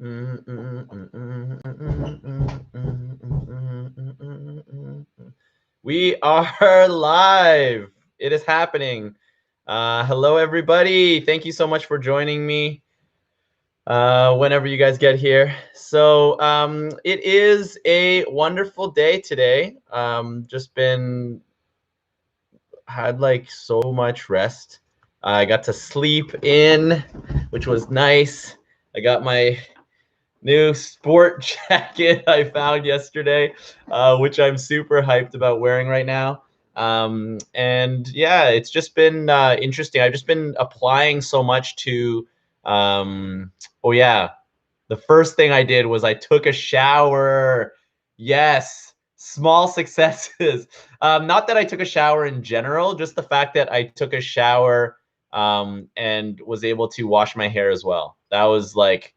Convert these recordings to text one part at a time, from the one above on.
We are live. It is happening. Hello, everybody. Thank you so much for joining me whenever you guys get here. So it is a wonderful day today. Just been had like so much rest. I got to sleep in, which was nice. I got my new sport jacket I found yesterday, which I'm super hyped about wearing right now. And yeah, it's just been interesting. I've just been applying so much to, oh yeah, the first thing I did was I took a shower. Yes, small successes. Not that I took a shower in general, just the fact that I took a shower and was able to wash my hair as well. That was like,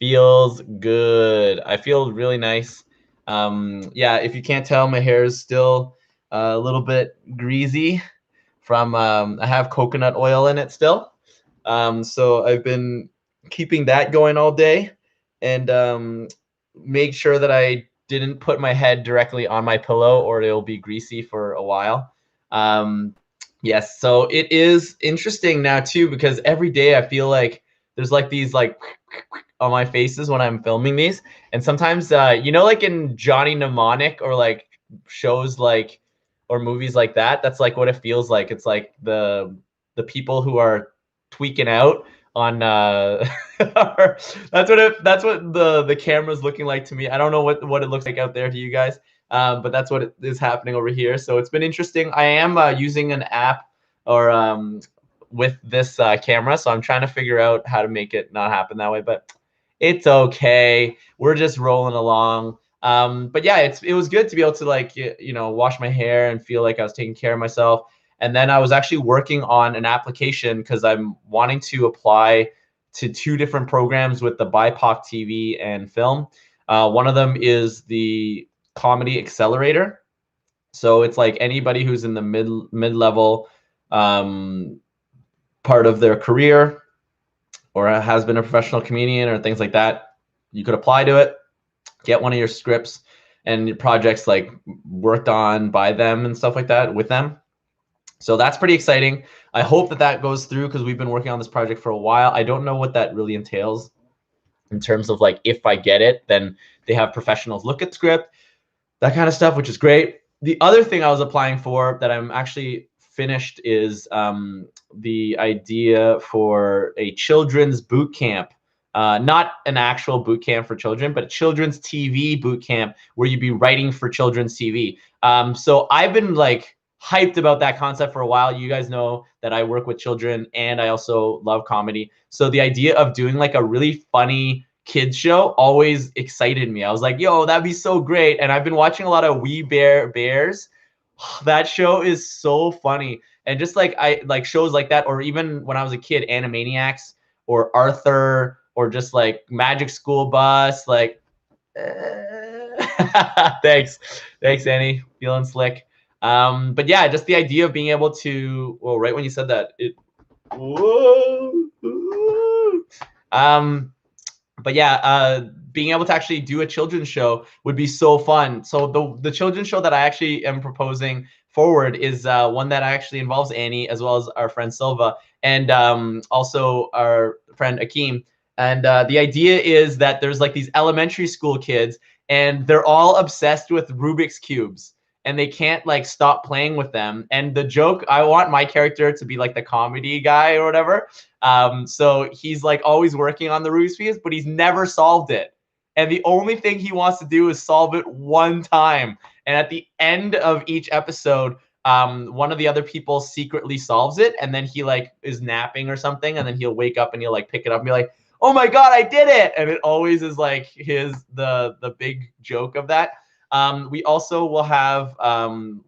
feels good. I feel really nice. Yeah, if you can't tell, my hair is still a little bit greasy from, I have coconut oil in it still. So I've been keeping that going all day and make sure that I didn't put my head directly on my pillow or it'll be greasy for a while. Yes, so it is interesting now too because every day I feel like there's like these like on my faces when I'm filming these, and sometimes like in Johnny Mnemonic or like shows like or movies like that, that's like what it feels like. It's like the people who are tweaking out on that's what the camera's looking like to me. I don't know what it looks like out there to you guys. But that's what is happening over here. So it's been interesting. I am using an app or with this camera, so I'm trying to figure out how to make it not happen that way, but it's okay. We're just rolling along. But yeah, it was good to be able to like wash my hair and feel like I was taking care of myself. And then I was actually working on an application because I'm wanting to apply to two different programs with the BIPOC TV and film. One of them is the Comedy Accelerator. So it's like anybody who's in the mid-level part of their career or has been a professional comedian or things like that, you could apply to it, get one of your scripts and your projects like worked on by them and stuff like that with them. So that's pretty exciting. I hope that goes through because we've been working on this project for a while. I don't know what that really entails in terms of like if I get it, then they have professionals look at script, that kind of stuff, which is great. The other thing I was applying for that I'm actually finished is the idea for a children's boot camp. Not an actual boot camp for children, but a children's TV boot camp where you'd be writing for children's TV. So I've been like hyped about that concept for a while. You guys know that I work with children and I also love comedy. So the idea of doing like a really funny kids show always excited me. I was like, yo, that'd be so great. And I've been watching a lot of We Bare Bears. That show is so funny. And just like I like shows like that, or even when I was a kid, Animaniacs or Arthur or just like Magic School Bus, like thanks. Thanks, Annie. Feeling slick. But yeah, just the idea of being able to, well, right when you said that, it whoa. But yeah, being able to actually do a children's show would be so fun. So the children's show that I actually am proposing forward is one that actually involves Annie as well as our friend Silva and also our friend Akeem. And the idea is that there's like these elementary school kids and they're all obsessed with Rubik's Cubes and they can't like stop playing with them. And the joke, I want my character to be like the comedy guy or whatever. So he's like always working on the Rubik's Cube, but he's never solved it. And the only thing he wants to do is solve it one time. And at the end of each episode, one of the other people secretly solves it. And then he like is napping or something. And then he'll wake up and he'll like pick it up and be like, oh my God, I did it. And it always is like the big joke of that. We also will have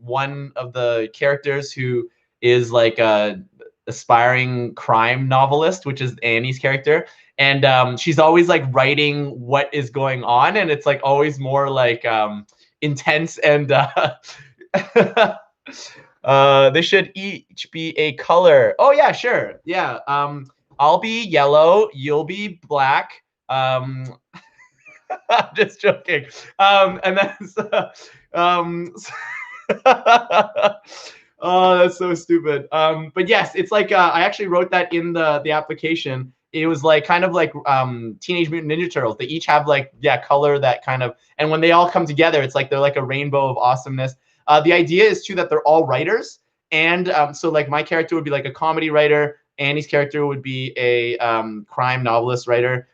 one of the characters who is like a aspiring crime novelist, which is Annie's character. And she's always like writing what is going on. And it's like always more like intense and they should each be a color. Oh yeah, sure. Yeah. I'll be yellow. You'll be black. I'm just joking. And then oh, that's so stupid. But yes, it's like I actually wrote that in the application. It was like kind of like Teenage Mutant Ninja Turtles. They each have like color that kind of, and when they all come together, it's like they're like a rainbow of awesomeness. The idea is too that they're all writers, and so like my character would be like a comedy writer. Annie's character would be a crime novelist writer.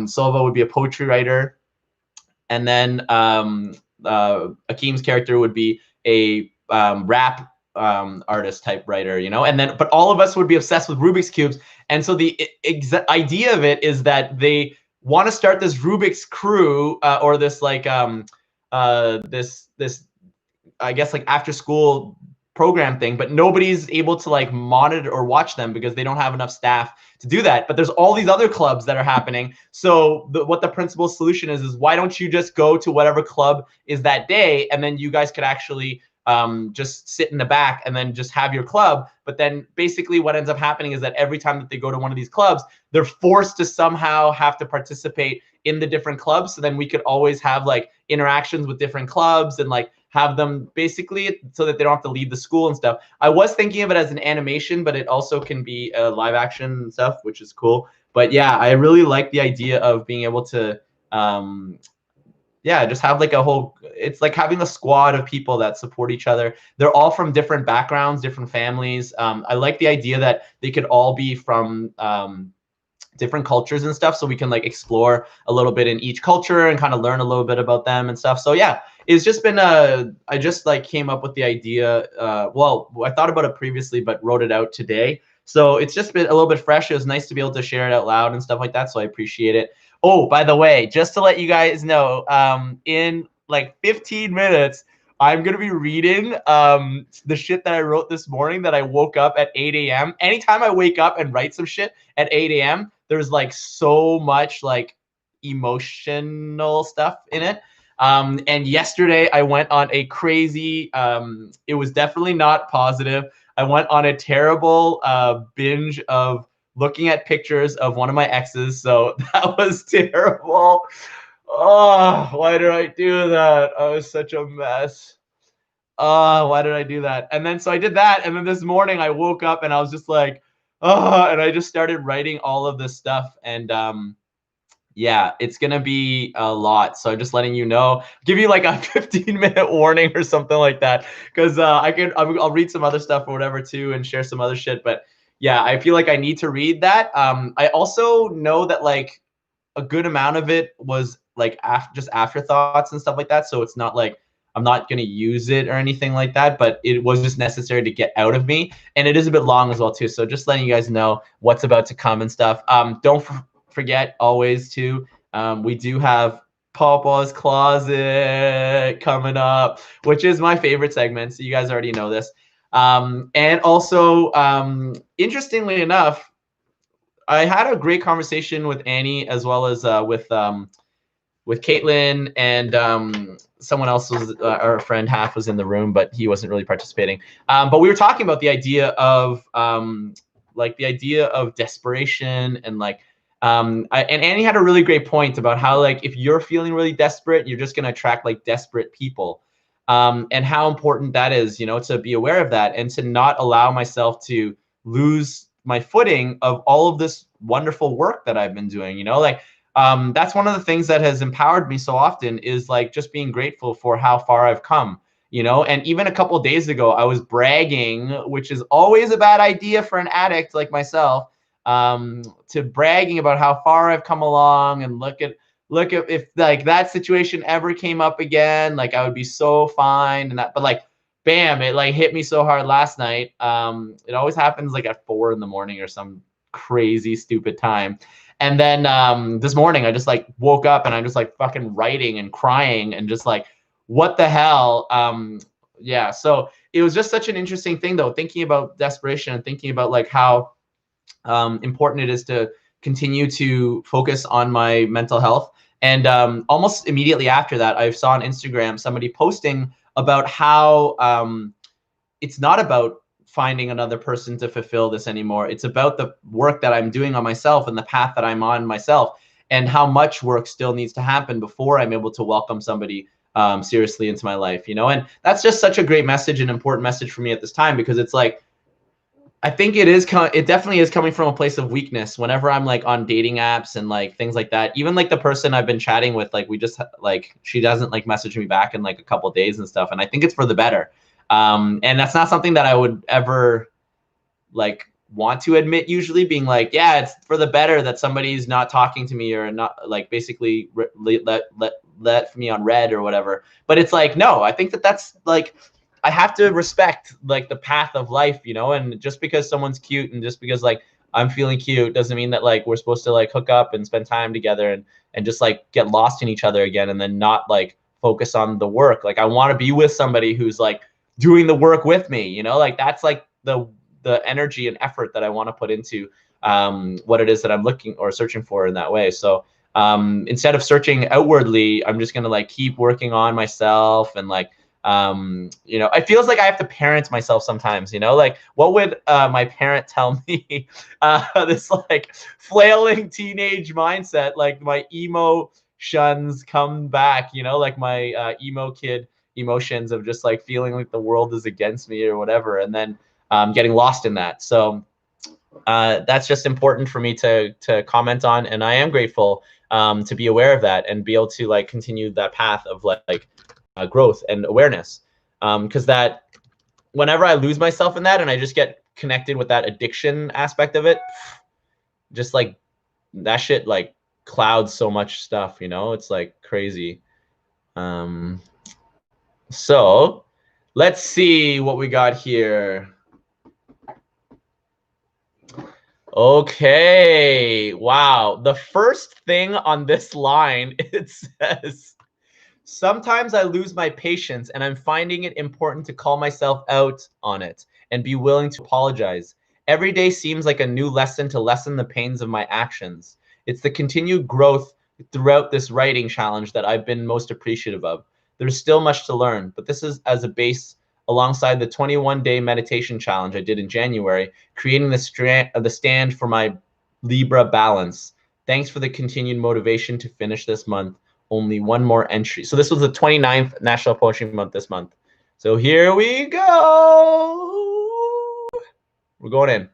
Silva would be a poetry writer, and then Akeem's character would be a rap artist type writer, you know. And then, but all of us would be obsessed with Rubik's cubes. And so the idea of it is that they want to start this Rubik's crew or this like this I guess like after school program thing, but nobody's able to like monitor or watch them because they don't have enough staff to do that. But there's all these other clubs that are happening. So what the principal's solution is why don't you just go to whatever club is that day, and then you guys could actually just sit in the back and then just have your club. But then basically what ends up happening is that every time that they go to one of these clubs, they're forced to somehow have to participate in the different clubs. So then we could always have like interactions with different clubs and like have them basically so that they don't have to leave the school and stuff. I was thinking of it as an animation, but it also can be a live action and stuff, which is cool. But yeah, I really like the idea of being able to yeah, just have like a whole, it's like having a squad of people that support each other. They're all from different backgrounds, different families. I like the idea that they could all be from different cultures and stuff, so we can like explore a little bit in each culture and kind of learn a little bit about them and stuff. So yeah, it's just been I just like came up with the idea. Well, I thought about it previously, but wrote it out today. So it's just been a little bit fresh. It was nice to be able to share it out loud and stuff like that. So I appreciate it. Oh, by the way, just to let you guys know, in like 15 minutes, I'm going to be reading the shit that I wrote this morning that I woke up at 8 a.m. Anytime I wake up and write some shit at 8 a.m., there's like so much like emotional stuff in it. And yesterday I went on a crazy, it was definitely not positive. I went on a terrible binge of looking at pictures of one of my exes. So that was terrible. Oh, why did I do that? I was such a mess. Oh, why did I do that? And then so I did that. And then this morning I woke up and I was just like, oh, and I just started writing all of this stuff. And yeah, it's gonna be a lot. So I'm just letting you know, give you like a 15-minute warning or something like that, because I'll read some other stuff or whatever too and share some other shit. But yeah, I feel like I need to read that. I also know that like a good amount of it was like just afterthoughts and stuff like that. So it's not like I'm not going to use it or anything like that, but it was just necessary to get out of me. And it is a bit long as well too. So just letting you guys know what's about to come and stuff. Don't forget always to, we do have Papa's Closet coming up, which is my favorite segment. So you guys already know this. And also, interestingly enough, I had a great conversation with Annie as well as with Caitlin, and someone else was our friend Half was in the room, but he wasn't really participating. But we were talking about the idea of like the idea of desperation and like and Annie had a really great point about how like if you're feeling really desperate, you're just gonna attract like desperate people. And how important that is, you know, to be aware of that and to not allow myself to lose my footing of all of this wonderful work that I've been doing, you know, like that's one of the things that has empowered me so often is like just being grateful for how far I've come, you know. And even a couple of days ago, I was bragging, which is always a bad idea for an addict like myself, to bragging about how far I've come along and look at if like that situation ever came up again, like I would be so fine and that, but like bam, it like hit me so hard last night. It always happens like at 4 in the morning or some crazy stupid time. And then this morning I just like woke up and I'm just like fucking writing and crying and just like, what the hell? Yeah, so it was just such an interesting thing though, thinking about desperation and thinking about like how important it is to continue to focus on my mental health. And almost immediately after that, I saw on Instagram somebody posting about how it's not about finding another person to fulfill this anymore. It's about the work that I'm doing on myself and the path that I'm on myself. and how much work still needs to happen before I'm able to welcome somebody seriously into my life, you know? And that's just such a great message, and important message for me at this time, because it's like, I think it definitely is coming from a place of weakness whenever I'm like on dating apps and like things like that. Even like the person I've been chatting with, like she doesn't like message me back in like a couple of days and stuff. And I think it's for the better. And that's not something that I would ever like want to admit, usually, being like, yeah, it's for the better that somebody's not talking to me, or not, like, basically let me on red or whatever. But it's like, no, I think that's like, I have to respect like the path of life, you know? And just because someone's cute, and just because like I'm feeling cute, doesn't mean that like we're supposed to like hook up and spend time together and just like get lost in each other again, and then not like focus on the work. Like, I want to be with somebody who's like doing the work with me, you know? Like, that's like the energy and effort that I want to put into what it is that I'm looking or searching for in that way. So instead of searching outwardly, I'm just going to like keep working on myself, and like, you know, it feels like I have to parent myself sometimes, you know? Like, what would my parent tell me? This like flailing teenage mindset, like my emotions come back, you know, like my emo kid emotions of just like feeling like the world is against me or whatever, and then getting lost in that. So that's just important for me to comment on, and I am grateful to be aware of that and be able to like continue that path of like growth and awareness, because that, whenever I lose myself in that and I just get connected with that addiction aspect of it, just like that shit like clouds so much stuff, you know? It's like crazy. So let's see what we got here. Okay, wow. The first thing on this line, it says, sometimes I lose my patience, and I'm finding it important to call myself out on it and be willing to apologize. Every day seems like a new lesson to lessen the pains of my actions. It's the continued growth throughout this writing challenge that I've been most appreciative of. There's still much to learn, but this is as a base alongside the 21-day meditation challenge I did in January, creating the stand for my Libra balance. Thanks for the continued motivation to finish this month. Only one more entry. So this was the 29th National Poetry Month this month. So here we go. We're going in.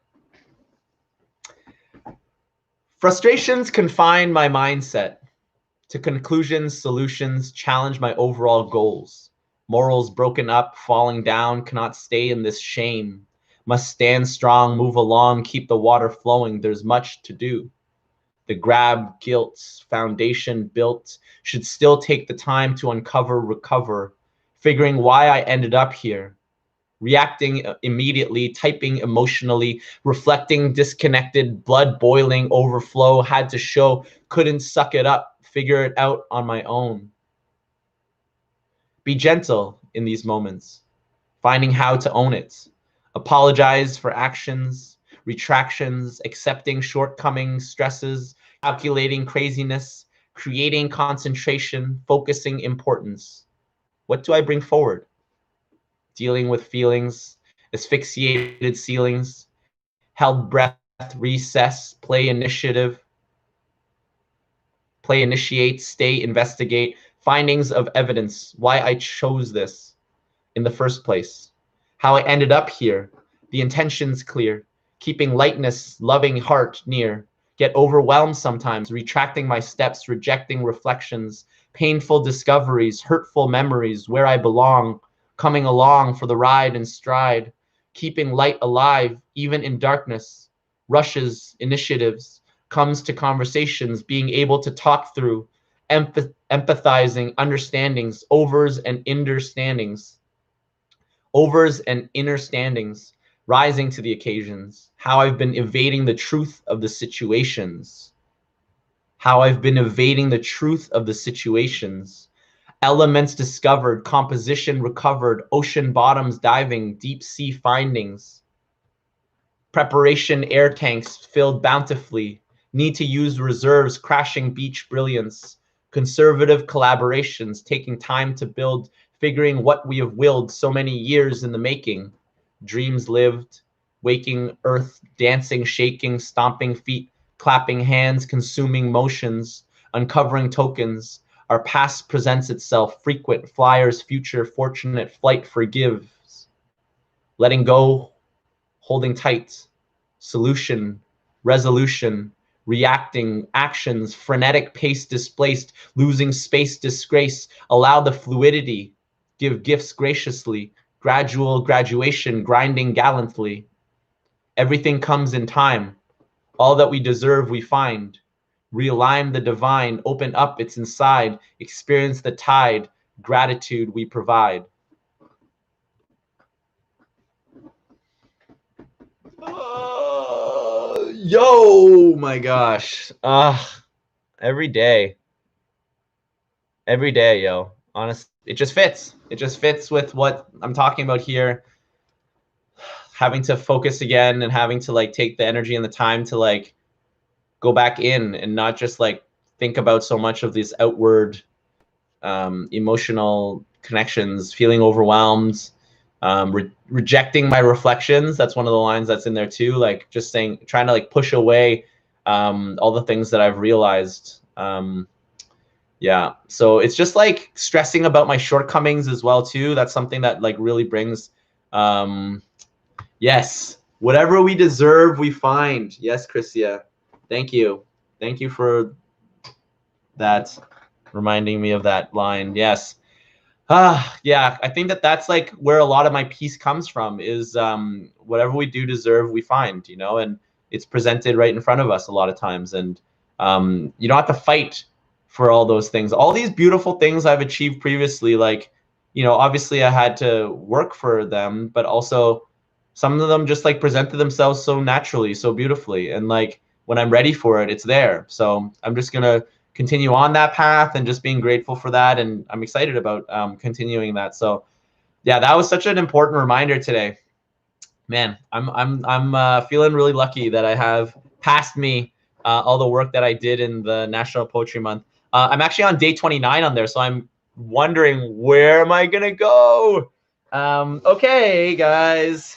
Frustrations confine my mindset to conclusions, solutions, challenge my overall goals. Morals broken up, falling down, cannot stay in this shame. Must stand strong, move along, keep the water flowing. There's much to do. The grab guilt's foundation built should still take the time to uncover, recover, figuring why I ended up here, reacting immediately, typing emotionally, reflecting, disconnected, blood boiling, overflow, had to show, couldn't suck it up, figure it out on my own. Be gentle in these moments, finding how to own it. Apologize for actions, retractions, accepting shortcomings, stresses, calculating craziness, creating concentration, focusing importance. What do I bring forward? Dealing with feelings, asphyxiated ceilings, held breath, recess, play initiative, play initiate, stay investigate, findings of evidence, why I chose this in the first place, how I ended up here, the intentions clear, keeping lightness, loving heart near, get overwhelmed sometimes, retracting my steps, rejecting reflections, painful discoveries, hurtful memories, where I belong, coming along for the ride and stride, keeping light alive, even in darkness, rushes, initiatives, comes to conversations, being able to talk through, empathizing, understandings, overs and understandings, rising to the occasions, how I've been evading the truth of the situations, elements discovered, composition recovered, ocean bottoms diving, deep sea findings, preparation air tanks filled bountifully, need to use reserves, crashing beach brilliance, conservative collaborations, taking time to build, figuring what we have willed so many years in the making, dreams lived, waking earth, dancing, shaking, stomping feet, clapping hands, consuming motions, uncovering tokens. Our past presents itself, frequent flyers, future fortunate flight forgives. Letting go, holding tight, solution, resolution, reacting, actions, frenetic pace displaced, losing space, disgrace, allow the fluidity, give gifts graciously, gradual graduation, grinding gallantly. Everything comes in time, all that we deserve we find. Realign the divine, open up its inside, experience the tide, gratitude we provide. Yo, my gosh. Every day. Every day, yo. Honestly, it just fits. It just fits with what I'm talking about here. Having to focus again and having to like take the energy and the time to like go back in and not just like think about so much of these outward emotional connections, feeling overwhelmed, rejecting my reflections. That's one of the lines that's in there too. Like just saying, trying to like push away all the things that I've realized. Yeah. So it's just like stressing about my shortcomings as well too. That's something that like really brings, yes, whatever we deserve, we find. Yes, Christia. Thank you. Thank you for that, reminding me of that line. Yes. Yeah, I think that that's like where a lot of my peace comes from is whatever we do deserve, we find, you know, and it's presented right in front of us a lot of times. And you don't have to fight for all those things. All these beautiful things I've achieved previously, like, you know, obviously I had to work for them, but also some of them just like presented themselves so naturally, so beautifully. And like when I'm ready for it, it's there. So I'm just going to continue on that path and just being grateful for that. And I'm excited about continuing that. So yeah, that was such an important reminder today. Man, I'm feeling really lucky that I have past me all the work that I did in the National Poetry Month. I'm actually on day 29 on there, so I'm wondering where am I gonna go? Okay, guys,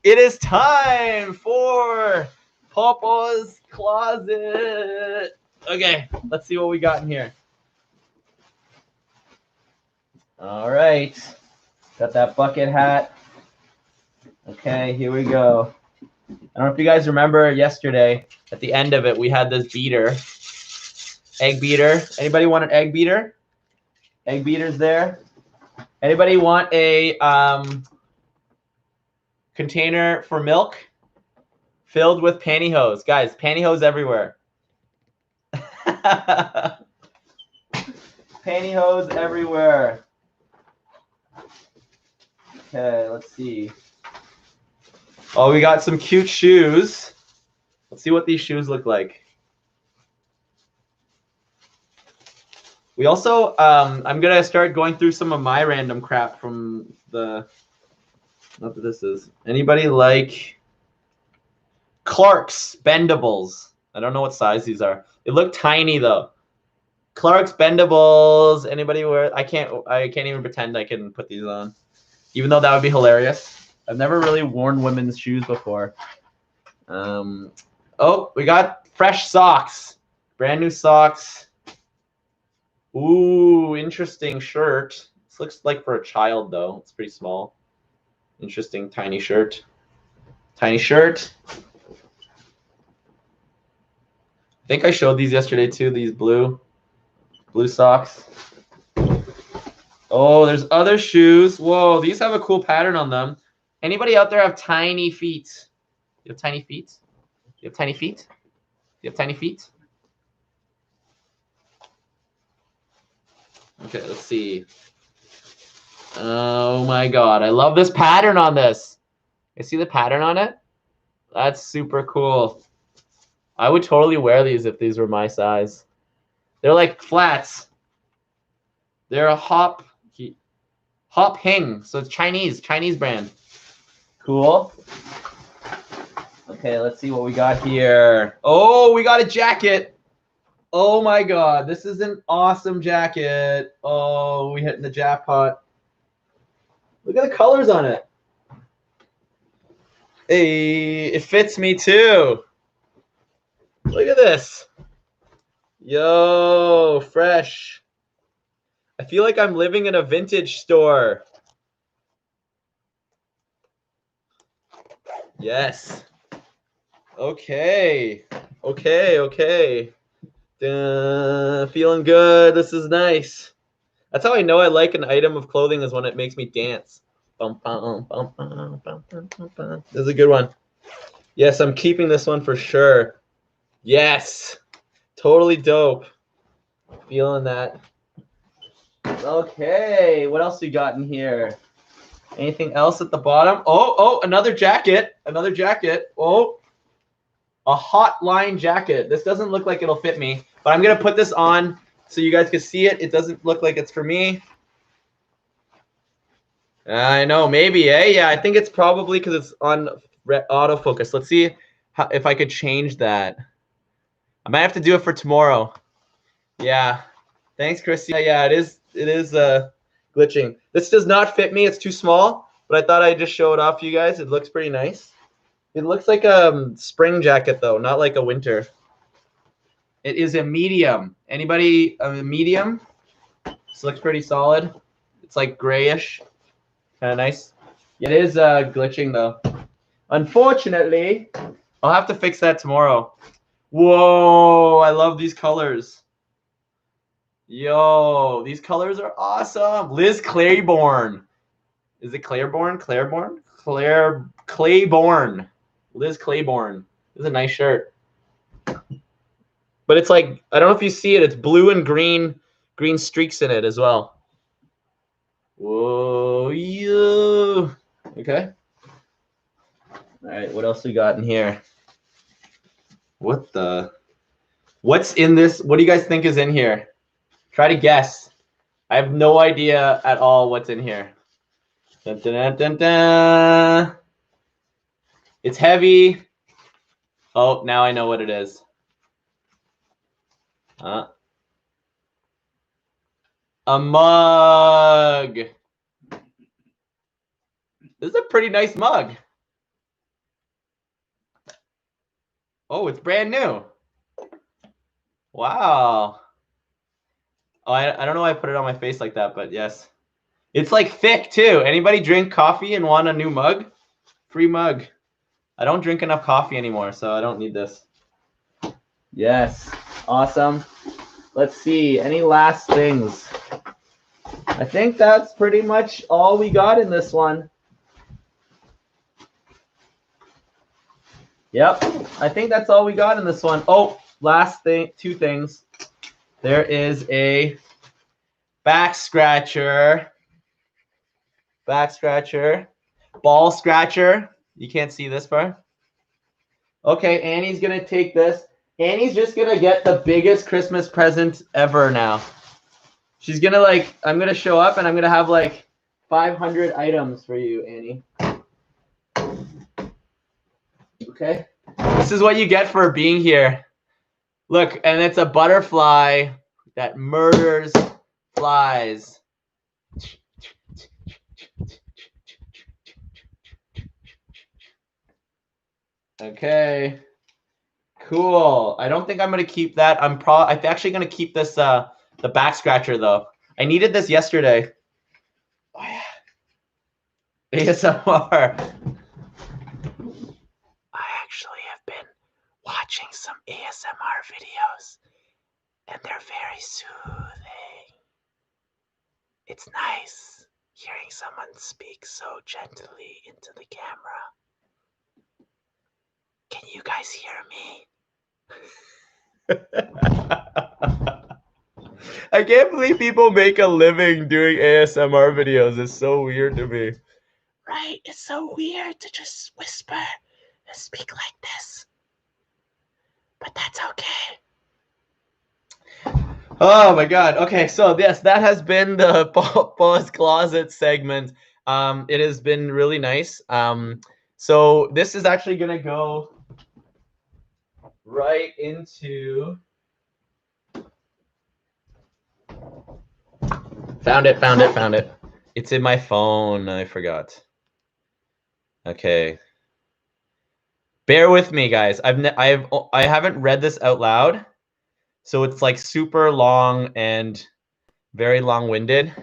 it is time for Popo's Closet. Okay, let's see what we got in here. All right, got that bucket hat. Okay, here we go. I don't know if you guys remember yesterday, at the end of it, we had this beater, egg beater. Anybody want an egg beater? Egg beater's there. Anybody want a container for milk filled with pantyhose? Guys, pantyhose everywhere. Pantyhose everywhere. Okay, let's see. Oh, we got some cute shoes. Let's see what these shoes look like. We also, I'm going to start going through some of my random crap from the, not that this is. Anybody like Clark's Bendables? I don't know what size these are. They look tiny though. Clark's Bendables. Anybody wear? I can't even pretend I can put these on, even though that would be hilarious. I've never really worn women's shoes before. Oh, we got fresh socks, brand new socks. Ooh, interesting shirt. This looks like for a child though. It's pretty small. Interesting tiny shirt. Tiny shirt. I think I showed these yesterday too. These blue socks. Oh, there's other shoes. Whoa, these have a cool pattern on them. Anybody out there have tiny feet? You have tiny feet? You have tiny feet? You have tiny feet? Okay, let's see. Oh my god, I love this pattern on this. You see the pattern on it? That's super cool. I would totally wear these if these were my size. They're like flats. They're a Hop Hing, so it's Chinese brand. Cool. Okay, let's see what we got here. Oh, we got a jacket. Oh my god, this is an awesome jacket. Oh, we hit the jackpot. Look at the colors on it. Hey, it fits me too. Look at this. Yo, fresh. I feel like I'm living in a vintage store. Yes. Okay. Okay. Feeling good. This is nice. That's how I know I like an item of clothing, is when it makes me dance. Bum, bum, bum, bum, bum, bum, bum, bum. This is a good one. Yes, I'm keeping this one for sure. Yes. Totally dope. Feeling that. Okay, what else we got in here? Anything else at the bottom? Oh, another jacket. Another jacket. Oh, a hotline jacket. This doesn't look like it'll fit me, but I'm going to put this on so you guys can see it. It doesn't look like it's for me. I know, maybe, eh? Yeah, I think it's probably because it's on autofocus. Let's see if I could change that. I might have to do it for tomorrow. Yeah. Thanks, Chrissy. Yeah, it is glitching. This does not fit me. It's too small, but I thought I'd just show it off to you guys. It looks pretty nice. It looks like a spring jacket, though, not like a winter. It is a medium. Anybody a medium? This looks pretty solid. It's like grayish. Kind of nice. It is glitching, though. Unfortunately, I'll have to fix that tomorrow. Whoa, I love these colors. Yo, these colors are awesome. Liz Claiborne. Is it Claiborne? Claiborne? Claiborne. Liz Claiborne. This is a nice shirt. But it's like, I don't know if you see it. It's blue and green streaks in it as well. Whoa, yo. Okay. All right, what else we got in here? What's in this? What do you guys think is in here? Try to guess. I have no idea at all what's in here. Dun, dun, dun, dun, dun. It's heavy. Oh, now I know what it is. A mug. This is a pretty nice mug. Oh, it's brand new. Wow. Oh, I don't know why I put it on my face like that, but yes. It's like thick too. Anybody drink coffee and want a new mug? Free mug. I don't drink enough coffee anymore, so I don't need this. Yes. Awesome. Let's see. Any last things? I think that's pretty much all we got in this one. Yep. I think that's all we got in this one. Oh, last thing, two things. There is a back scratcher. Back scratcher. Ball scratcher. You can't see this part. Okay, Annie's going to take this. Annie's just going to get the biggest Christmas present ever now. She's going to I'm going to show up and I'm going to have 500 items for you, Annie. Okay. This is what you get for being here. Look, and it's a butterfly that murders flies. Okay. Cool. I don't think I'm going to keep that. I'm actually going to keep this the back scratcher though. I needed this yesterday. Oh yeah. ASMR. I actually have been watching some ASMR videos and they're very soothing. It's nice hearing someone speak so gently into the camera. Can you guys hear me? I can't believe people make a living doing ASMR videos. It's so weird to me. Right? It's so weird to just whisper and speak like this. But that's okay. Oh my God. Okay, so yes, that has been the Paul's Closet segment. It has been really nice. So this is actually gonna go right into. Found it. It's in my phone. I forgot. Okay. Bear with me, guys. I haven't read this out loud. So it's like super long and very long-winded.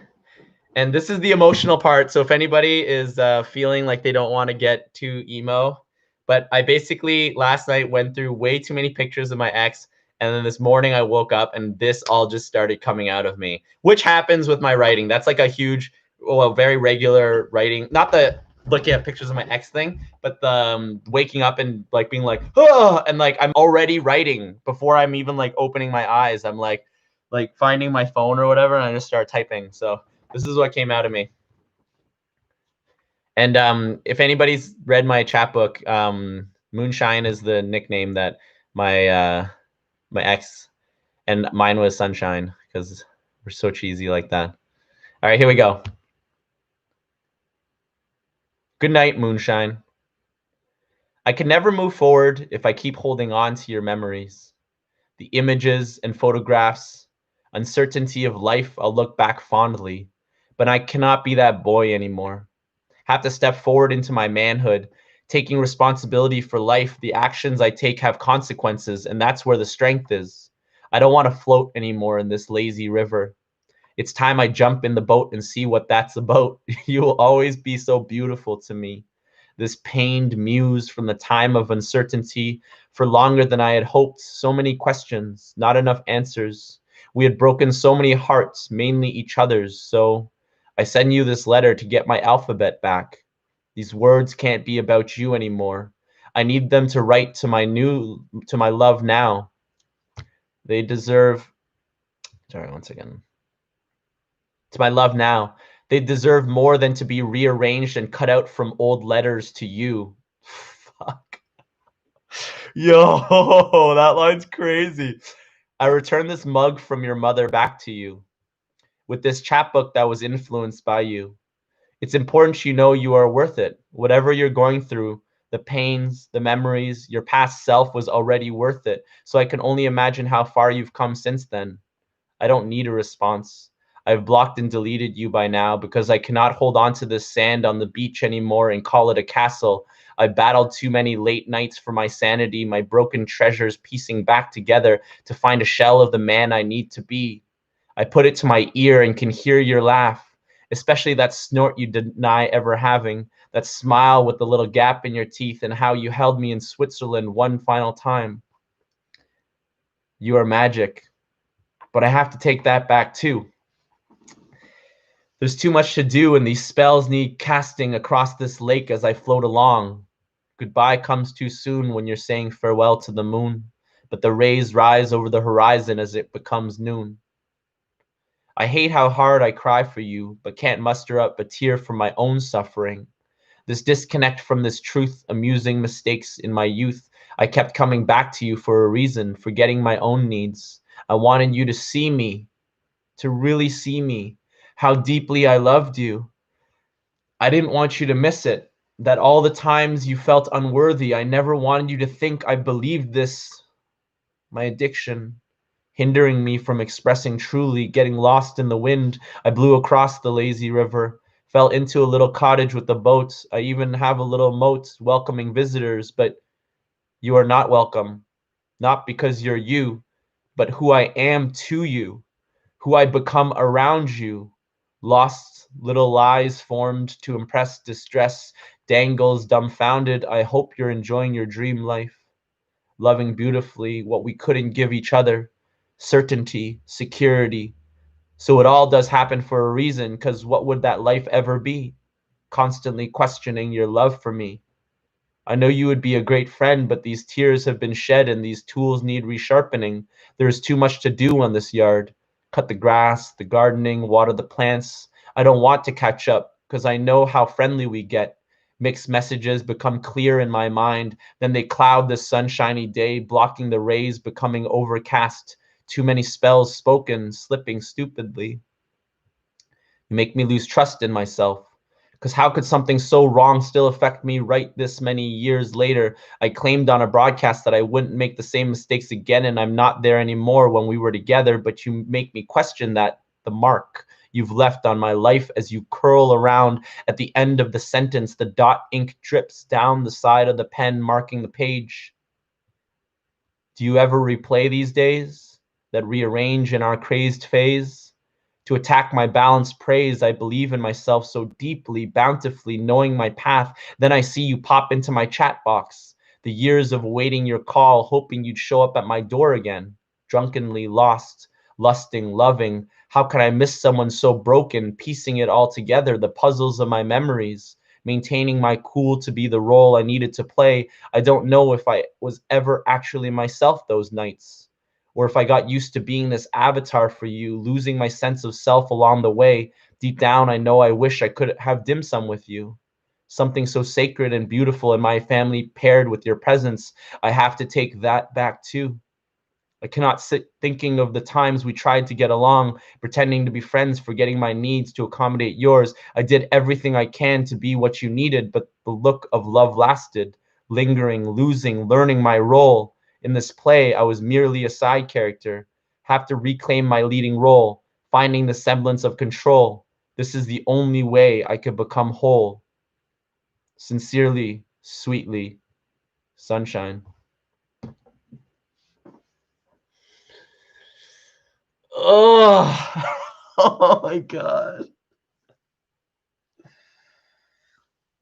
And this is the emotional part. So if anybody is feeling like they don't want to get too emo, but I basically last night went through way too many pictures of my ex. And then this morning I woke up and this all just started coming out of me, which happens with my writing. That's like a huge, well, very regular writing. Not the looking at pictures of my ex thing, but the waking up and like being like, oh, and like I'm already writing before I'm even like opening my eyes. I'm like finding my phone or whatever, and I just start typing. So this is what came out of me. And if anybody's read my chapbook, Moonshine is the nickname that my ex, and mine was Sunshine because we're so cheesy like that. All right, here we go. Good night, Moonshine. I can never move forward if I keep holding on to your memories, the images and photographs, uncertainty of life. I'll look back fondly, but I cannot be that boy anymore. Have to step forward into my manhood, taking responsibility for life. The actions I take have consequences, and that's where the strength is. I don't want to float anymore in this lazy river. It's time I jump in the boat and see what that's about. You will always be so beautiful to me. This pained muse from the time of uncertainty for longer than I had hoped. So many questions, not enough answers. We had broken so many hearts, mainly each other's. So I send you this letter to get my alphabet back. These words can't be about you anymore. I need them to write to my love now. They deserve, sorry, once again. To my love now. They deserve more than to be rearranged and cut out from old letters to you. Fuck. Yo, that line's crazy. I return this mug from your mother back to you with this chapbook that was influenced by you. It's important you know you are worth it. Whatever you're going through, the pains, the memories, your past self was already worth it. So I can only imagine how far you've come since then. I don't need a response. I've blocked and deleted you by now because I cannot hold on to this sand on the beach anymore and call it a castle. I battled too many late nights for my sanity, my broken treasures piecing back together to find a shell of the man I need to be. I put it to my ear and can hear your laugh, especially that snort you deny ever having, that smile with the little gap in your teeth, and how you held me in Switzerland one final time. You are magic, but I have to take that back too. There's too much to do, and these spells need casting across this lake as I float along. Goodbye comes too soon when you're saying farewell to the moon, but the rays rise over the horizon as it becomes noon. I hate how hard I cry for you, but can't muster up a tear for my own suffering. This disconnect from this truth, amusing mistakes in my youth. I kept coming back to you for a reason, forgetting my own needs. I wanted you to see me, to really see me, how deeply I loved you. I didn't want you to miss it, that all the times you felt unworthy, I never wanted you to think I believed this. My addiction, hindering me from expressing truly, getting lost in the wind. I blew across the lazy river, fell into a little cottage with a boat. I even have a little moat welcoming visitors, but you are not welcome, not because you're you, but who I am to you, who I become around you. Lost little lies formed to impress distress, dangles dumbfounded. I hope you're enjoying your dream life, loving beautifully what we couldn't give each other, certainty, security. So it all does happen for a reason, because what would that life ever be? Constantly questioning your love for me. I know you would be a great friend, but these tears have been shed and these tools need resharpening. There is too much to do on this yard. Cut the grass, the gardening, water the plants. I don't want to catch up because I know how friendly we get. Mixed messages become clear in my mind. Then they cloud the sunshiny day, blocking the rays, becoming overcast. Too many spells spoken, slipping stupidly. You make me lose trust in myself. Because how could something so wrong still affect me right this many years later? I claimed on a broadcast that I wouldn't make the same mistakes again, and I'm not there anymore when we were together, but you make me question that, the mark you've left on my life as you curl around at the end of the sentence. The dot ink drips down the side of the pen, marking the page. Do you ever replay these days? that rearrange in our crazed phase. To attack my balanced praise, I believe in myself so deeply, bountifully, knowing my path. Then I see you pop into my chat box. The years of waiting your call, hoping you'd show up at my door again. Drunkenly lost, lusting, loving. How could I miss someone so broken, piecing it all together, the puzzles of my memories, maintaining my cool to be the role I needed to play. I don't know if I was ever actually myself those nights, or if I got used to being this avatar for you, losing my sense of self along the way. Deep down, I know I wish I could have dim sum with you. Something so sacred and beautiful in my family paired with your presence. I have to take that back too. I cannot sit thinking of the times we tried to get along, pretending to be friends, forgetting my needs to accommodate yours. I did everything I can to be what you needed, but the look of love lasted, lingering, losing, learning my role. In this play, I was merely a side character. Have to reclaim my leading role, finding the semblance of control. This is the only way I could become whole. Sincerely, sweetly, Sunshine. Oh, oh my God.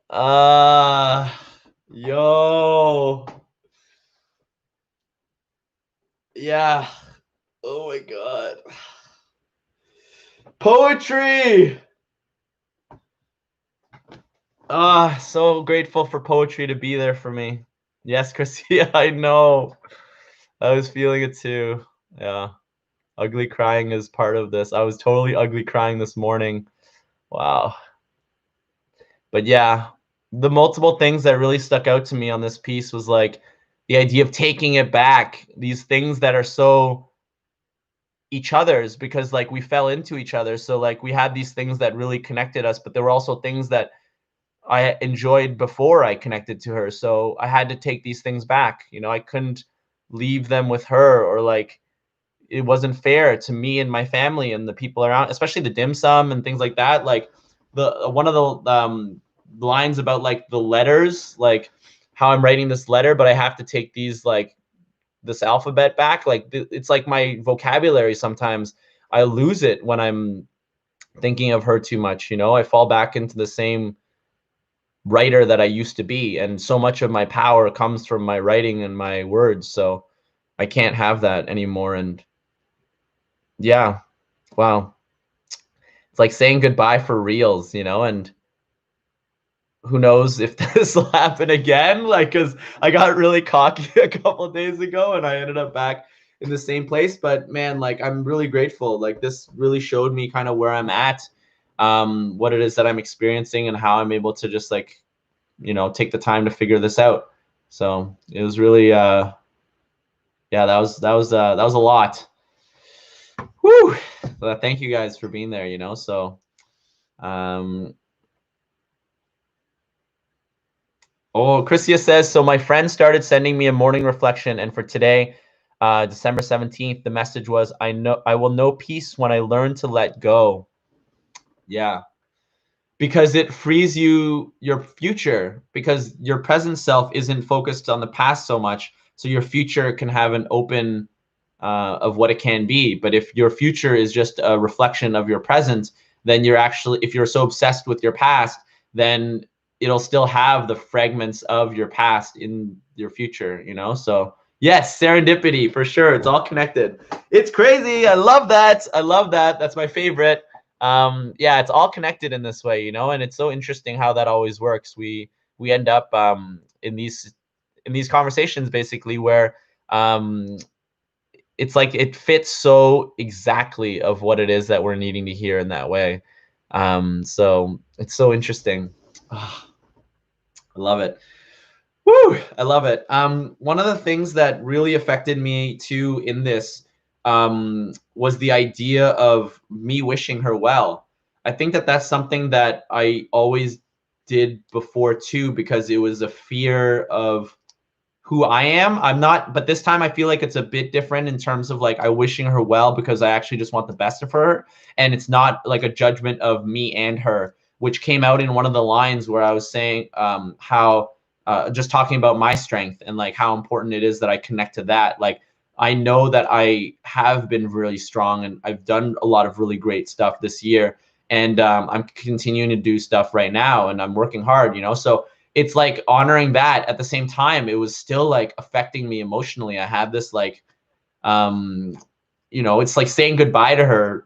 Uh, yo. Yeah. Oh my God. Poetry. So grateful for poetry to be there for me. Yes, Chrissy, I know. I was feeling it too. Yeah. Ugly crying is part of this. I was totally ugly crying this morning. Wow. But yeah, the multiple things that really stuck out to me on this piece was like the idea of taking it back, these things that are so each other's, because like we fell into each other. So like we had these things that really connected us, but there were also things that I enjoyed before I connected to her. So I had to take these things back. You know, I couldn't leave them with her, or like it wasn't fair to me and my family and the people around, especially the dim sum and things like that. Like the one of the lines about like the letters, like how I'm writing this letter, but I have to take these like this alphabet back. Like it's like my vocabulary sometimes I lose it when I'm thinking of her too much. You know, I fall back into the same writer that I used to be, and so much of my power comes from my writing and my words. So I can't have that anymore. And yeah, wow. It's like saying goodbye for reals, you know, and who knows if this will happen again. Like, because I got really cocky a couple of days ago and I ended up back in the same place. But man, like, I'm really grateful. Like, this really showed me kind of where I'm at, what it is that I'm experiencing, and how I'm able to just like, you know, take the time to figure this out. So it was really, yeah, that was a lot. Woo! But thank you guys for being there, you know. So, um, oh, Christia says, so my friend started sending me a morning reflection, and for today, December 17th, the message was, I will know peace when I learn to let go. Yeah. Because it frees your future, because your present self isn't focused on the past so much. So your future can have an open of what it can be. But if your future is just a reflection of your present, then you're actually, if you're so obsessed with your past, then it'll still have the fragments of your past in your future, you know? So yes, serendipity for sure. It's all connected. It's crazy. I love that. I love that. That's my favorite. Yeah, it's all connected in this way, you know? And it's so interesting how that always works. We end up in these conversations basically where it's like it fits so exactly of what it is that we're needing to hear in that way. So it's so interesting. Oh, I love it. Woo! I love it. One of the things that really affected me too in this was the idea of me wishing her well. I think that that's something that I always did before too, because it was a fear of who I am. I'm not, but this time I feel like it's a bit different in terms of like I wishing her well because I actually just want the best of her. And it's not like a judgment of me and her, which came out in one of the lines where I was saying how just talking about my strength and like how important it is that I connect to that. Like I know that I have been really strong, and I've done a lot of really great stuff this year. And I'm continuing to do stuff right now, and I'm working hard, you know? So it's like honoring that. At the same time, it was still like affecting me emotionally. I had this like, um, you know, it's like saying goodbye to her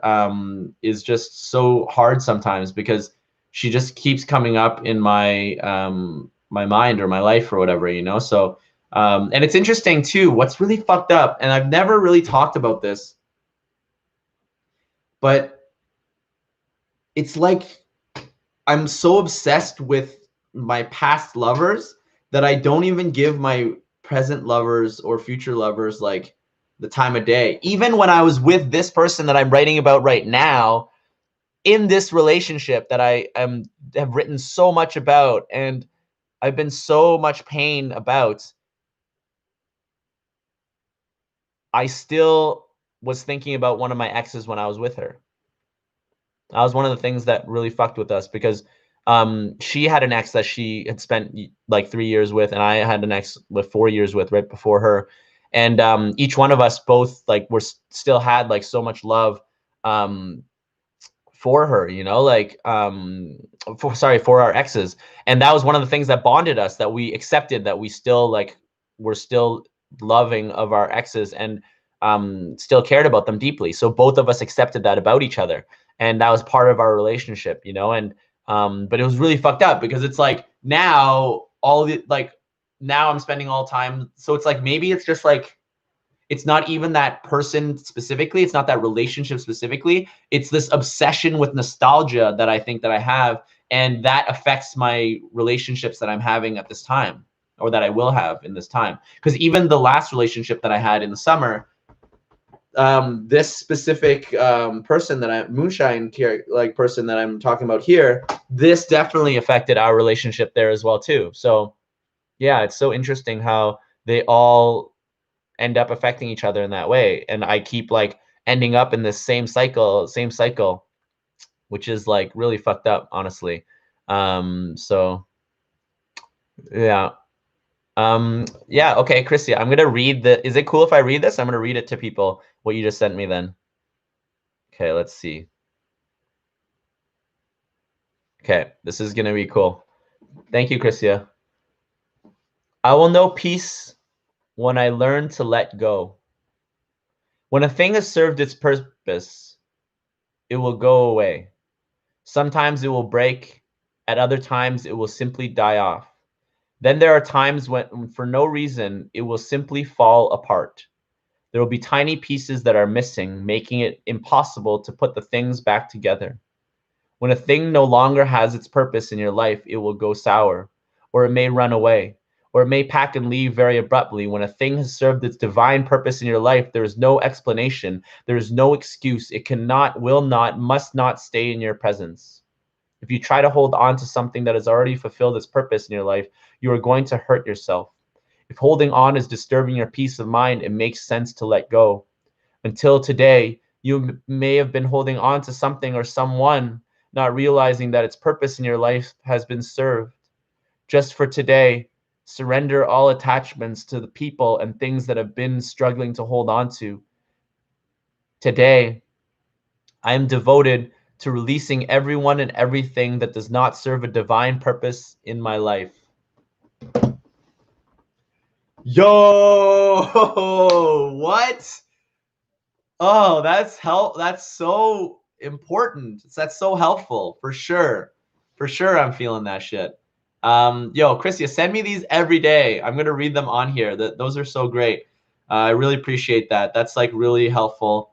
is just so hard sometimes, because she just keeps coming up in my my mind or my life or whatever, you know? So and it's interesting too, what's really fucked up, and I've never really talked about this, but it's like I'm so obsessed with my past lovers that I don't even give my present lovers or future lovers like the time of day. Even when I was with this person that I'm writing about right now, in this relationship that I have written so much about, and I've been so much pain about, I still was thinking about one of my exes when I was with her. That was one of the things that really fucked with us, because she had an ex that she had spent like 3 years with, and I had an ex with 4 years with right before her. And each one of us both like were still had like so much love um, for her, you know, like for our exes. And that was one of the things that bonded us, that we accepted that we still like were still loving of our exes, and still cared about them deeply. So both of us accepted that about each other, and that was part of our relationship, you know. And but it was really fucked up, because it's like now all the like now I'm spending all time, so it's like maybe it's just like it's not even that person specifically, it's not that relationship specifically, it's this obsession with nostalgia that I think that I have, and that affects my relationships that I'm having at this time, or that I will have in this time. Because even the last relationship that I had in the summer, this specific person that I moonshine like person that I'm talking about here, this definitely affected our relationship there as well too. So yeah, it's so interesting how they all end up affecting each other in that way, and I keep like ending up in this same cycle, which is like really fucked up, honestly. So yeah. Yeah, okay, Christy, I'm gonna read the is it cool if I read this? I'm gonna read it to people, what you just sent me then. Okay, let's see. Okay, this is gonna be cool. Thank you, Christia. I will know peace when I learn to let go. When a thing has served its purpose, it will go away. Sometimes it will break, at other times it will simply die off. Then there are times when, for no reason, it will simply fall apart. There will be tiny pieces that are missing, making it impossible to put the things back together. When a thing no longer has its purpose in your life, it will go sour, or it may run away, or it may pack and leave very abruptly. When a thing has served its divine purpose in your life, there is no explanation, there is no excuse. It cannot, will not, must not stay in your presence. If you try to hold on to something that has already fulfilled its purpose in your life, you are going to hurt yourself. If holding on is disturbing your peace of mind, it makes sense to let go. Until today, you may have been holding on to something or someone, not realizing that its purpose in your life has been served. Just for today, surrender all attachments to the people and things that have been struggling to hold on to. Today, I am devoted to releasing everyone and everything that does not serve a divine purpose in my life. Yo, what? Oh, that's so important. That's so helpful for sure. For sure I'm feeling that shit. Yo, Christia, send me these every day. I'm gonna read them on here. Those are so great. I really appreciate that. That's like really helpful.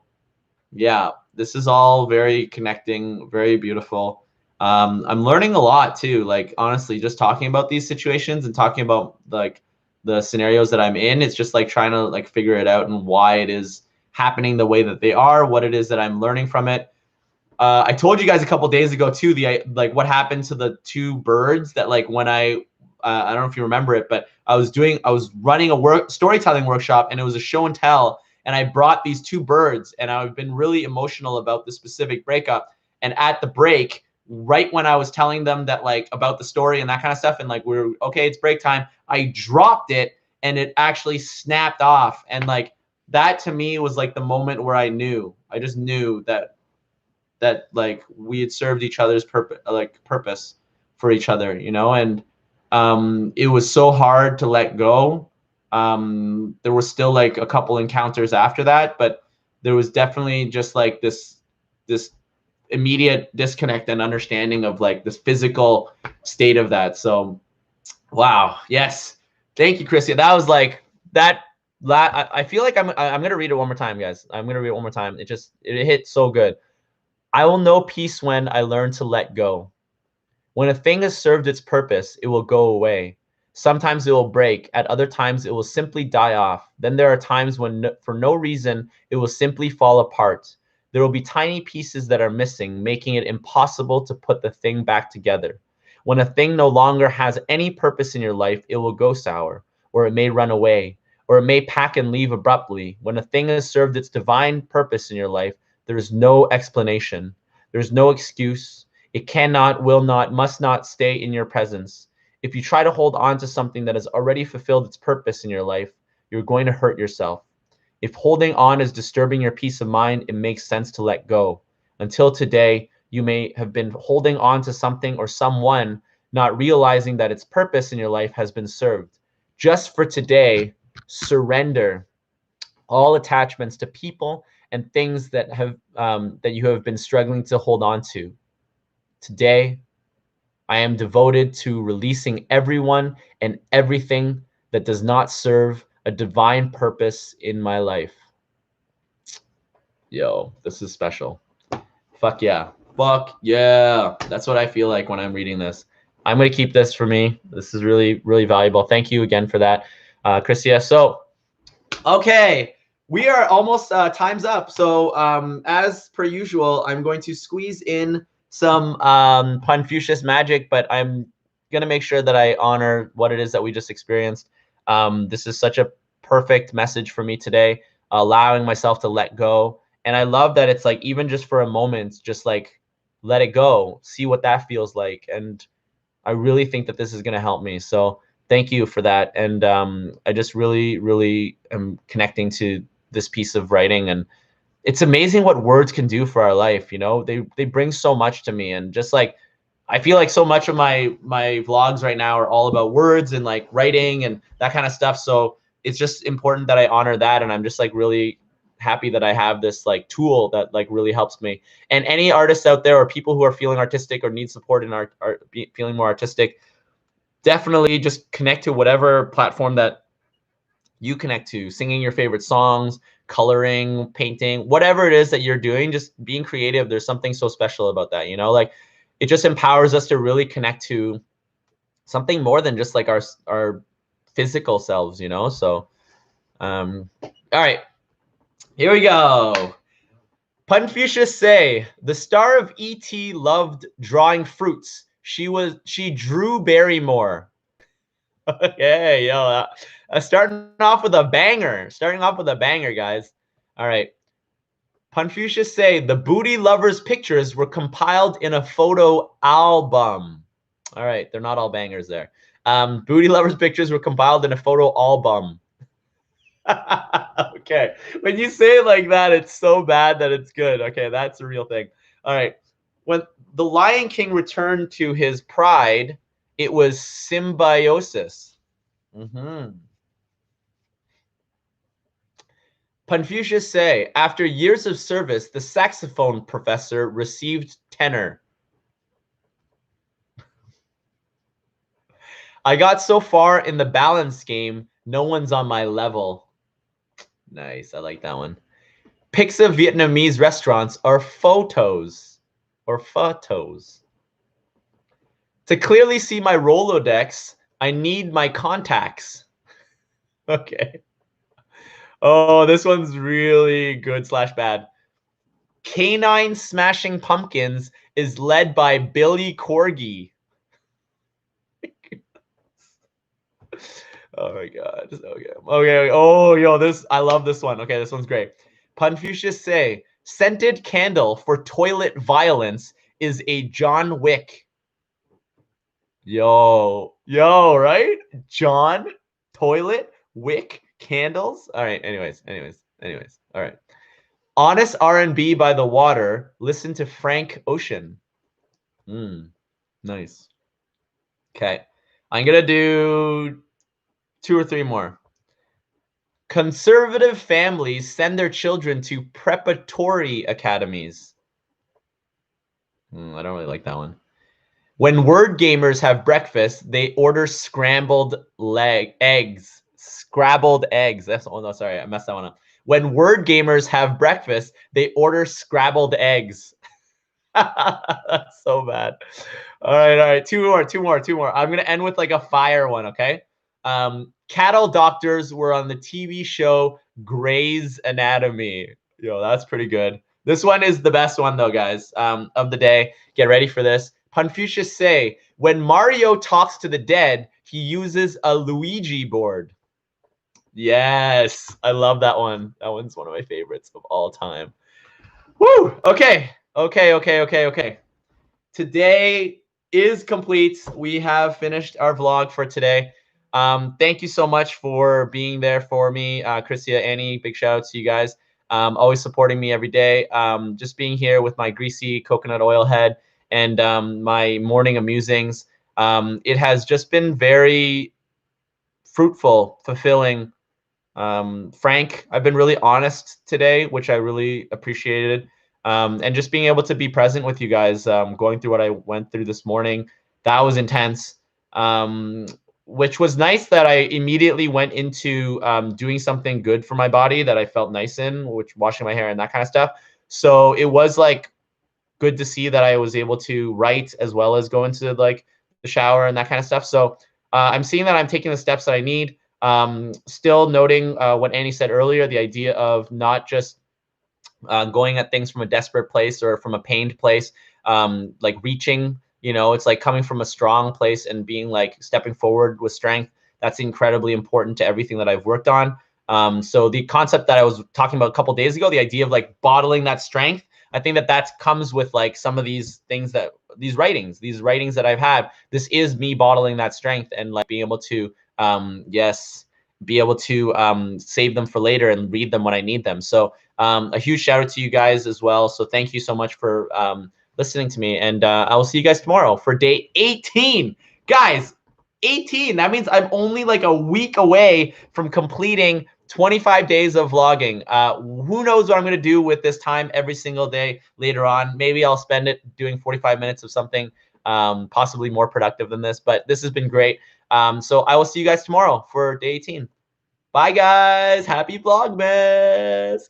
Yeah, this is all very connecting, very beautiful. I'm learning a lot too. Like honestly, just talking about these situations and talking about like the scenarios that I'm in, it's just like trying to like figure it out and why it is happening the way that they are, what it is that I'm learning from it. I told you guys a couple days ago too, like what happened to the two birds that like when I don't know if you remember it, but I was running a storytelling workshop, and it was a show and tell, and I brought these two birds, and I've been really emotional about this specific breakup. And at the break, right when I was telling them that like about the story and that kind of stuff, and like okay, it's break time, I dropped it, and it actually snapped off, and like that to me was like the moment where I just knew that like we had served each other's purpose for each other, you know. And it was so hard to let go. There were still like a couple encounters after that, but there was definitely just like this immediate disconnect and understanding of like this physical state of that. So wow, yes, thank you, Chrissy. That was like that. I feel like I'm gonna read it one more time, guys. I'm gonna read it one more time. It hit so good. I will know peace when I learn to let go. When a thing has served its purpose, it will go away. Sometimes it will break. At other times, it will simply die off. Then there are times when, for no reason, it will simply fall apart. There will be tiny pieces that are missing, making it impossible to put the thing back together. When a thing no longer has any purpose in your life, it will go sour, or it may run away, or it may pack and leave abruptly. When a thing has served its divine purpose in your life, there is no explanation. There's no excuse. It cannot, will not, must not stay in your presence. If you try to hold on to something that has already fulfilled its purpose in your life, you're going to hurt yourself. If holding on is disturbing your peace of mind, it makes sense to let go. Until today, you may have been holding on to something or someone, not realizing that its purpose in your life has been served. Just for today, surrender all attachments to people and things that you have been struggling to hold on to. Today, I am devoted to releasing everyone and everything that does not serve a divine purpose in my life. Yo, this is special. Fuck yeah. Fuck yeah. That's what I feel like when I'm reading this. I'm going to keep this for me. This is really, really valuable. Thank you again for that, Christia. So, okay. We are almost time's up. So, as per usual, I'm going to squeeze in some Confucius magic, but I'm going to make sure that I honor what it is that we just experienced. This is such a perfect message for me today, allowing myself to let go. And I love that it's like, even just for a moment, just like let it go, see what that feels like. And I really think that this is going to help me. So thank you for that. And I just really, really am connecting to this piece of writing. And it's amazing what words can do for our life. You know, they bring so much to me. And just like, I feel like so much of my vlogs right now are all about words and like writing and that kind of stuff. So it's just important that I honor that. And I'm just like really happy that I have this like tool that like really helps me. And any artists out there or people who are feeling artistic or need support in art, feeling more artistic, definitely just connect to whatever platform that you connect to, singing your favorite songs, coloring, painting, whatever it is that you're doing, just being creative. There's something so special about that, you know, like it just empowers us to really connect to something more than just like our physical selves, you know? So, all right, here we go. Confucius say, the star of E.T. loved drawing fruits. She drew Barrymore. Okay, yo, starting off with a banger. Starting off with a banger, guys. All right. Confucius say, the booty lovers' pictures were compiled in a photo album. All right, they're not all bangers there. Booty lovers' pictures were compiled in a photo album. Okay, when you say it like that, it's so bad that it's good. Okay, that's a real thing. All right, when the Lion King returned to his pride, it was symbiosis. Confucius say, after years of service, the saxophone professor received tenor. I got so far in the balance game, no one's on my level. Nice, I like that one. Pics of Vietnamese restaurants are photos. Or photos. To clearly see my Rolodex, I need my contacts. Okay. Oh, this one's really good / bad. Canine Smashing Pumpkins is led by Billy Corgi. Oh my god. Okay. Okay. Oh, yo, I love this one. Okay, this one's great. Confucius say, scented candle for toilet violence is a John Wick. Yo, right? John, toilet, wick, candles. All right, anyways. Anyways, all right. Honest R&B by the water. Listen to Frank Ocean. Nice. Okay. I'm going to do 2 or 3 more. Conservative families send their children to preparatory academies. I don't really like that one. When word gamers have breakfast, they order scrambled eggs. Scrabbled eggs. Oh no, sorry, I messed that one up. When word gamers have breakfast, they order scrabbled eggs. That's so bad. All right. Two more. I'm gonna end with like a fire one, okay? Cattle doctors were on the TV show Grey's Anatomy. Yo, that's pretty good. This one is the best one though, guys, of the day. Get ready for this. Confucius say, when Mario talks to the dead, he uses a Luigi board. Yes, I love that one. That one's one of my favorites of all time. Woo! Okay. Today is complete. We have finished our vlog for today. Thank you so much for being there for me, Christia, Annie. Big shout out to you guys. Always supporting me every day. Just being here with my greasy coconut oil head and my morning amusings. It has just been very fruitful, fulfilling. Frank, I've been really honest today, which I really appreciated. And just being able to be present with you guys, going through what I went through this morning, that was intense. Which was nice that I immediately went into doing something good for my body that I felt nice in, which washing my hair and that kind of stuff. So it was like good to see that I was able to write as well as go into like the shower and that kind of stuff. So I'm seeing that I'm taking the steps that I need. Still noting what Annie said earlier, the idea of not just going at things from a desperate place or from a pained place, like reaching, it's like coming from a strong place and being like stepping forward with strength. That's incredibly important to everything that I've worked on. So the concept that I was talking about a couple days ago, the idea of like bottling that strength, I think that comes with like some of these things that these writings that I've had. This is me bottling that strength and like being able to, be able to save them for later and read them when I need them. So a huge shout out to you guys as well. So thank you so much for listening to me. And I will see you guys tomorrow for day 18. Guys, 18. That means I'm only like a week away from completing 25 days of vlogging. Who knows what I'm going to do with this time every single day later on. Maybe I'll spend it doing 45 minutes of something possibly more productive than this. But this has been great. So I will see you guys tomorrow for day 18. Bye, guys. Happy Vlogmas.